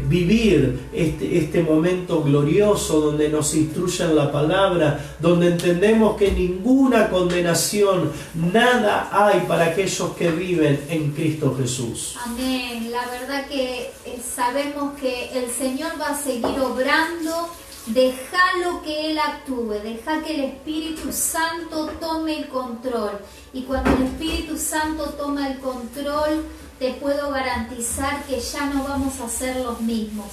vivir este momento glorioso, donde nos instruye en la palabra, donde entendemos que ninguna condenación, nada hay para aquellos que viven en Cristo Jesús. Amén. La verdad que sabemos que el Señor va a seguir obrando. Déjalo que Él actúe, deja que el Espíritu Santo tome el control. Y cuando el Espíritu Santo toma el control, te puedo garantizar que ya no vamos a ser los mismos.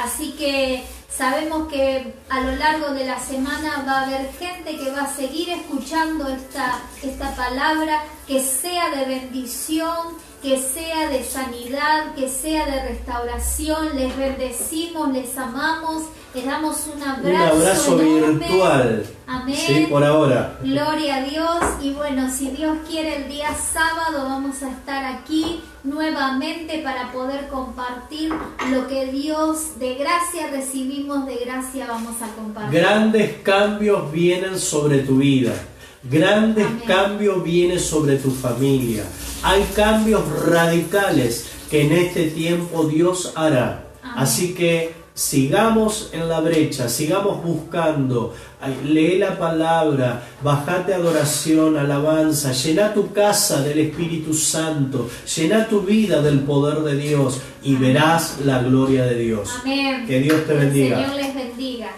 Así que Sabemos que a lo largo de la semana va a haber gente que va a seguir escuchando esta palabra, que sea de bendición, que sea de sanidad, que sea de restauración. Les bendecimos, les amamos, les damos un abrazo enorme. Virtual. Amén. Sí, por ahora. Gloria a Dios. Y bueno, si Dios quiere, el día sábado vamos a estar aquí nuevamente para poder compartir lo que Dios de gracia recibimos, de gracia vamos a compartir. Grandes cambios vienen sobre tu vida. Grandes cambios vienen sobre tu familia. Hay cambios radicales que en este tiempo Dios hará. Amén. Así que sigamos en la brecha, sigamos buscando, lee la palabra, bajate adoración, alabanza, llena tu casa del Espíritu Santo, llena tu vida del poder de Dios y verás la gloria de Dios. Amén. Que Dios te bendiga. El Señor les bendiga.